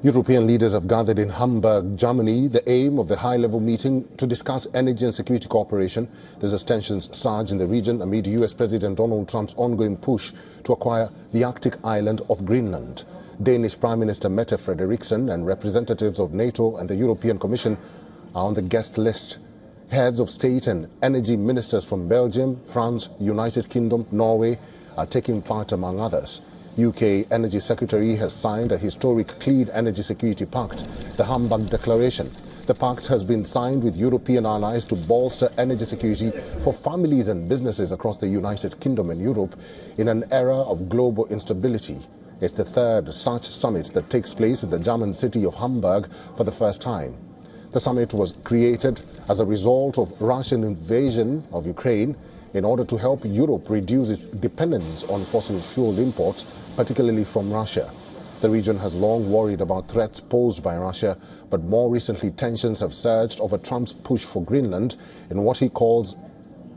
European leaders have gathered in Hamburg, Germany, the aim of the high-level meeting to discuss energy and security cooperation. As tensions surge in the region amid US President Donald Trump's ongoing push to acquire the Arctic island of Greenland. Danish Prime Minister Mette Frederiksen and representatives of NATO and the European Commission are on the guest list. Heads of state and energy ministers from Belgium, France, United Kingdom, Norway are taking part among others. UK Energy Secretary has signed a historic clean energy security pact, the Hamburg Declaration. The pact has been signed with European allies to bolster energy security for families and businesses across the United Kingdom and Europe in an era of global instability. It's the third such summit that takes place in the German city of Hamburg for the first time. The summit was created as a result of Russian invasion of Ukraine in order to help Europe reduce its dependence on fossil fuel imports, particularly from Russia. The region has long worried about threats posed by Russia, but more recently tensions have surged over Trump's push for Greenland in what he calls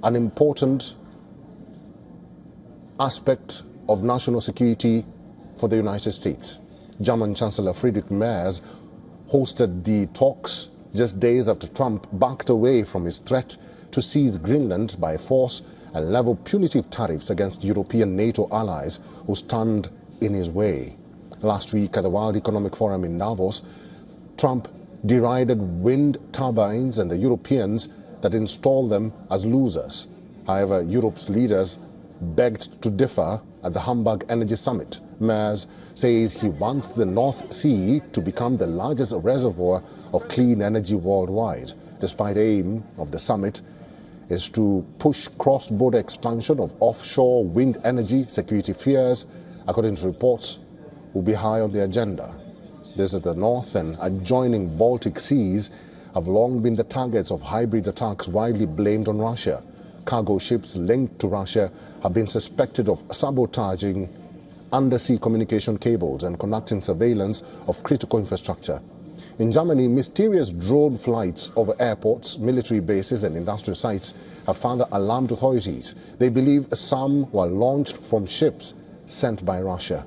an important aspect of national security for the United States. German Chancellor Friedrich Merz hosted the talks just days after Trump backed away from his threat to seize Greenland by force and level punitive tariffs against European NATO allies who stand in his way. Last week at the World Economic Forum in Davos, Trump derided wind turbines and the Europeans that install them as losers. However, Europe's leaders begged to differ at the Hamburg Energy Summit. Merz says he wants the North Sea to become the largest reservoir of clean energy worldwide. Despite the aim of the summit is to push cross-border expansion of offshore wind energy, security fears, according to reports, will be high on the agenda. This is the North and adjoining Baltic seas have long been the targets of hybrid attacks widely blamed on Russia. Cargo ships linked to Russia have been suspected of sabotaging undersea communication cables and conducting surveillance of critical infrastructure. In Germany, mysterious drone flights over airports, military bases and industrial sites have further alarmed authorities. They believe some were launched from ships sent by Russia.